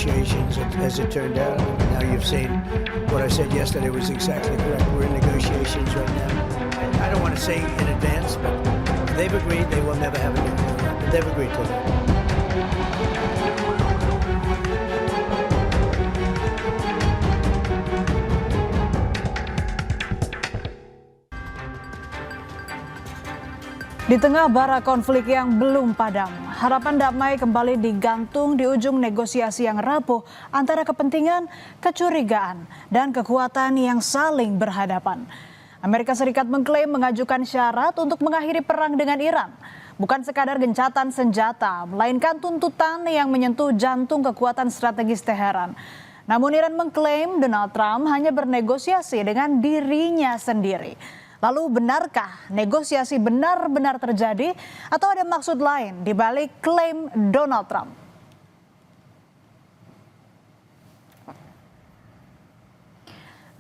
negotiations, as it turned out. Now you've seen what I said yesterday was exactly correct. We're in negotiations right now. I don't want to say in advance, but they've agreed they will never have a nuclear weapon. They've agreed to that. Di tengah bara konflik yang belum padam, harapan damai kembali digantung di ujung negosiasi yang rapuh antara kepentingan, kecurigaan, dan kekuatan yang saling berhadapan. Amerika Serikat mengklaim mengajukan syarat untuk mengakhiri perang dengan Iran. Bukan sekadar gencatan senjata, melainkan tuntutan yang menyentuh jantung kekuatan strategis Teheran. Namun Iran mengklaim Donald Trump hanya bernegosiasi dengan dirinya sendiri. Lalu benarkah negosiasi benar-benar terjadi atau ada maksud lain di balik klaim Donald Trump?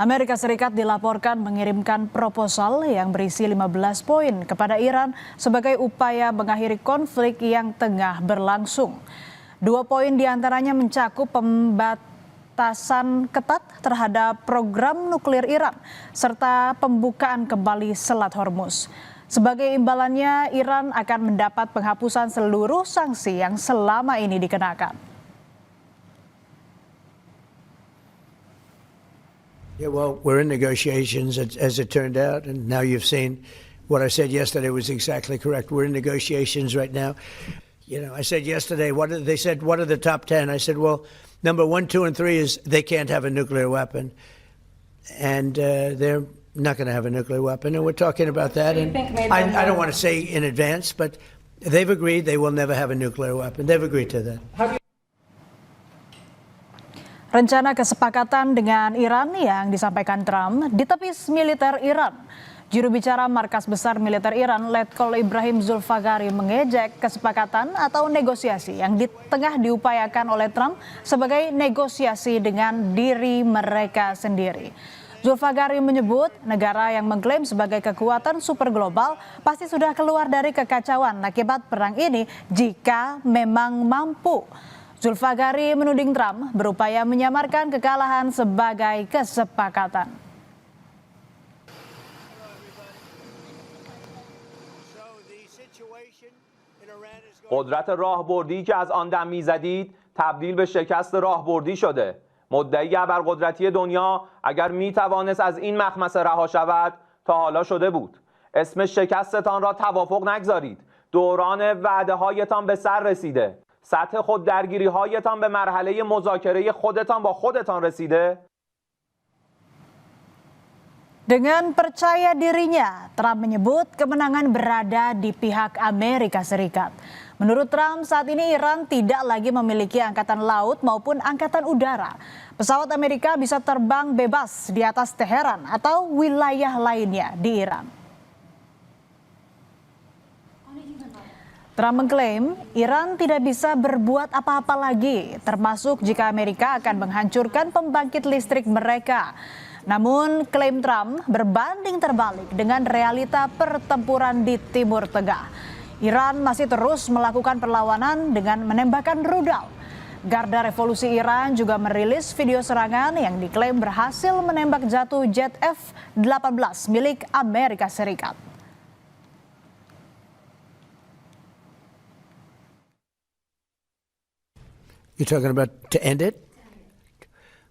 Amerika Serikat dilaporkan mengirimkan proposal yang berisi 15 poin kepada Iran sebagai upaya mengakhiri konflik yang tengah berlangsung. 2 poin diantaranya mencakup pembatasan ketat terhadap program nuklir Iran serta pembukaan kembali Selat Hormuz. Sebagai imbalannya, Iran akan mendapat penghapusan seluruh sanksi yang selama ini dikenakan. Yeah, well, we're in negotiations, as it turned out, and now you've seen what I said yesterday was exactly correct. We're in negotiations right now. You know, I said yesterday, they said, what are the top 10? I said, well, number 1, 2, and 3 is they can't have a nuclear weapon. And they're not going to have a nuclear weapon. And we're talking about that. And I don't want to say in advance, but they've agreed they will never have a nuclear weapon. They've agreed to that. Rencana kesepakatan dengan Iran yang disampaikan Trump ditepis militer Iran. Juru bicara Markas Besar Militer Iran, Letkol Ibrahim Zulfagari, mengejek kesepakatan atau negosiasi yang tengah diupayakan oleh Trump sebagai negosiasi dengan diri mereka sendiri. Zulfagari menyebut negara yang mengklaim sebagai kekuatan super global pasti sudah keluar dari kekacauan akibat perang ini jika memang mampu. Zulfagari menuding Trump berupaya menyamarkan kekalahan sebagai kesepakatan. قدرت راهبردی که از آن دم می‌زدید تبدیل به شکست راهبردی شده. مدعی ابرقدرتی دنیا اگر می‌توانست از این مخمصه رها شود تا حالا شده بود. اسم شکستتان را توافق نگذارید. دوران وعده‌هایتان به سر رسیده. سطح خود درگیری‌هایتان به مرحله مذاکره خودتان با خودتان رسیده. Dengan percaya dirinya, Trump menyebut kemenangan berada di pihak Amerika Serikat. Menurut Trump, saat ini Iran tidak lagi memiliki angkatan laut maupun angkatan udara. Pesawat Amerika bisa terbang bebas di atas Teheran atau wilayah lainnya di Iran. Trump mengklaim Iran tidak bisa berbuat apa-apa lagi, termasuk jika Amerika akan menghancurkan pembangkit listrik mereka. Namun klaim Trump berbanding terbalik dengan realita pertempuran di Timur Tengah. Iran masih terus melakukan perlawanan dengan menembakkan rudal. Garda Revolusi Iran juga merilis video serangan yang diklaim berhasil menembak jatuh jet F-18 milik Amerika Serikat. You're talking about to end it?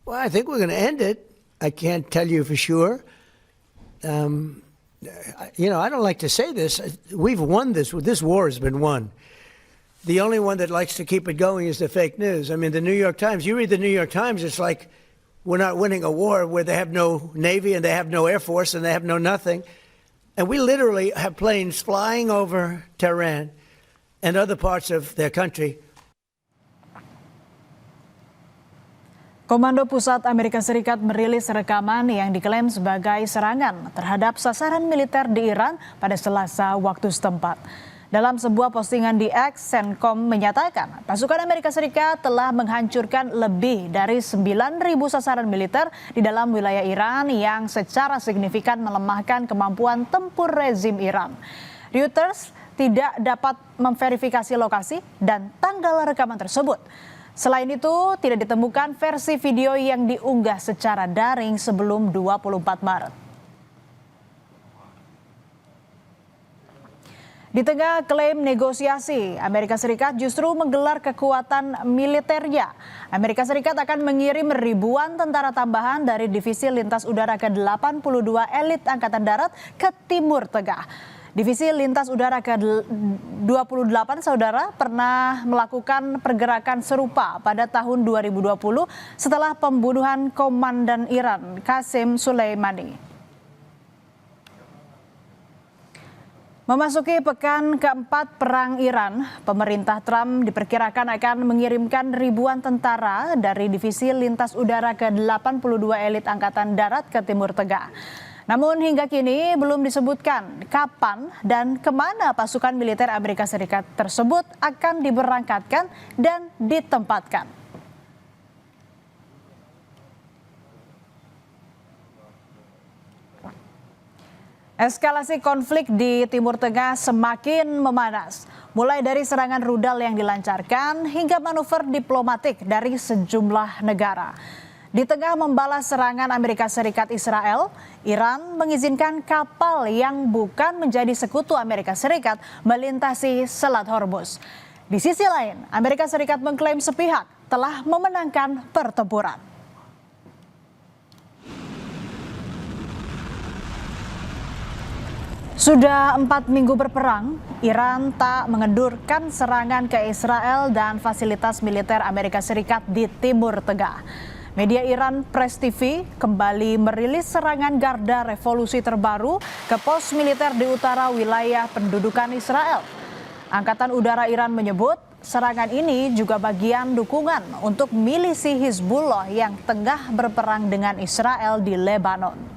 Well, I think we're going to end it. I can't tell you for sure. You know, I don't like to say this. We've won this. This war has been won. The only one that likes to keep it going is the fake news. I mean, the New York Times, you read the New York Times, it's like we're not winning a war where they have no Navy and they have no Air Force and they have no nothing. And we literally have planes flying over Tehran and other parts of their country. Komando Pusat Amerika Serikat merilis rekaman yang diklaim sebagai serangan terhadap sasaran militer di Iran pada Selasa waktu setempat. Dalam sebuah postingan di X, CENTCOM menyatakan pasukan Amerika Serikat telah menghancurkan lebih dari 9.000 sasaran militer di dalam wilayah Iran yang secara signifikan melemahkan kemampuan tempur rezim Iran. Reuters tidak dapat memverifikasi lokasi dan tanggal rekaman tersebut. Selain itu, tidak ditemukan versi video yang diunggah secara daring sebelum 24 Maret. Di tengah klaim negosiasi, Amerika Serikat justru menggelar kekuatan militernya. Amerika Serikat akan mengirim ribuan tentara tambahan dari Divisi Lintas Udara ke-82 elit Angkatan Darat ke Timur Tengah. Divisi Lintas Udara ke-28 saudara pernah melakukan pergerakan serupa pada tahun 2020 setelah pembunuhan Komandan Iran Qasem Soleimani. Memasuki pekan keempat Perang Iran, pemerintah Trump diperkirakan akan mengirimkan ribuan tentara dari Divisi Lintas Udara ke-82 elit Angkatan Darat ke Timur Tengah. Namun hingga kini belum disebutkan kapan dan kemana pasukan militer Amerika Serikat tersebut akan diberangkatkan dan ditempatkan. Eskalasi konflik di Timur Tengah semakin memanas, mulai dari serangan rudal yang dilancarkan hingga manuver diplomatik dari sejumlah negara. Di tengah membalas serangan Amerika Serikat Israel, Iran mengizinkan kapal yang bukan menjadi sekutu Amerika Serikat melintasi Selat Hormuz. Di sisi lain, Amerika Serikat mengklaim sepihak telah memenangkan pertempuran. Sudah 4 minggu berperang, Iran tak mengendurkan serangan ke Israel dan fasilitas militer Amerika Serikat di Timur Tengah. Media Iran Press TV kembali merilis serangan garda revolusi terbaru ke pos militer di utara wilayah pendudukan Israel. Angkatan Udara Iran menyebut serangan ini juga bagian dukungan untuk milisi Hizbullah yang tengah berperang dengan Israel di Lebanon.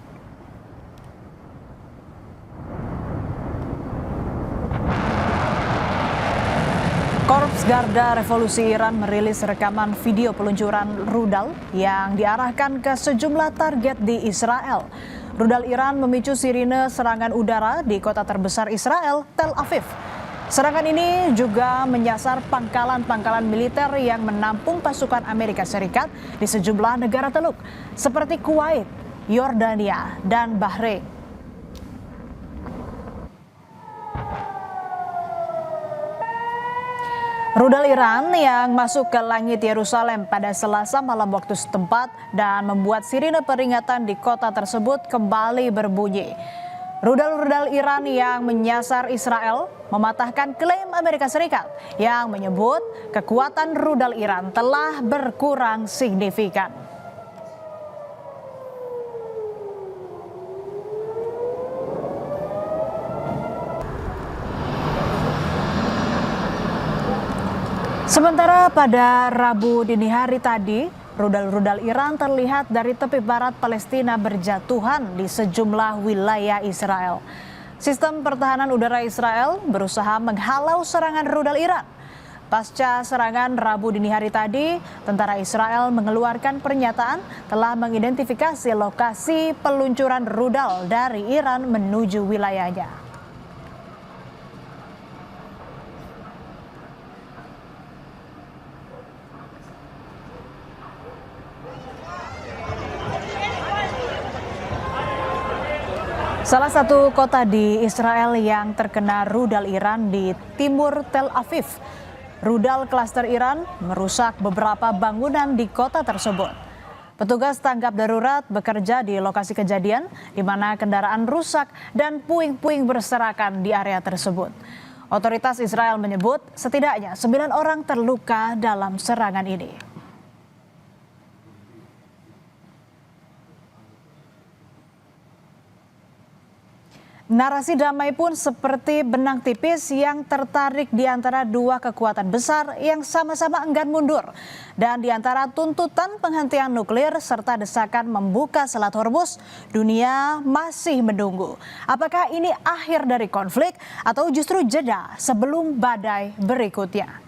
Korps Garda Revolusi Iran merilis rekaman video peluncuran rudal yang diarahkan ke sejumlah target di Israel. Rudal Iran memicu sirine serangan udara di kota terbesar Israel, Tel Aviv. Serangan ini juga menyasar pangkalan-pangkalan militer yang menampung pasukan Amerika Serikat di sejumlah negara Teluk, seperti Kuwait, Yordania, dan Bahrain. Rudal Iran yang masuk ke langit Yerusalem pada Selasa malam waktu setempat dan membuat sirine peringatan di kota tersebut kembali berbunyi. Rudal-rudal Iran yang menyasar Israel mematahkan klaim Amerika Serikat yang menyebut kekuatan rudal Iran telah berkurang signifikan. Sementara pada Rabu dini hari tadi, rudal-rudal Iran terlihat dari tepi barat Palestina berjatuhan di sejumlah wilayah Israel. Sistem pertahanan udara Israel berusaha menghalau serangan rudal Iran. Pasca serangan Rabu dini hari tadi, tentara Israel mengeluarkan pernyataan telah mengidentifikasi lokasi peluncuran rudal dari Iran menuju wilayahnya. Salah satu kota di Israel yang terkena rudal Iran di timur Tel Aviv. Rudal klaster Iran merusak beberapa bangunan di kota tersebut. Petugas tanggap darurat bekerja di lokasi kejadian di mana kendaraan rusak dan puing-puing berserakan di area tersebut. Otoritas Israel menyebut setidaknya 9 orang terluka dalam serangan ini. Narasi damai pun seperti benang tipis yang tertarik di antara dua kekuatan besar yang sama-sama enggan mundur. Dan di antara tuntutan penghentian nuklir serta desakan membuka Selat Hormuz, dunia masih menunggu. Apakah ini akhir dari konflik atau justru jeda sebelum badai berikutnya?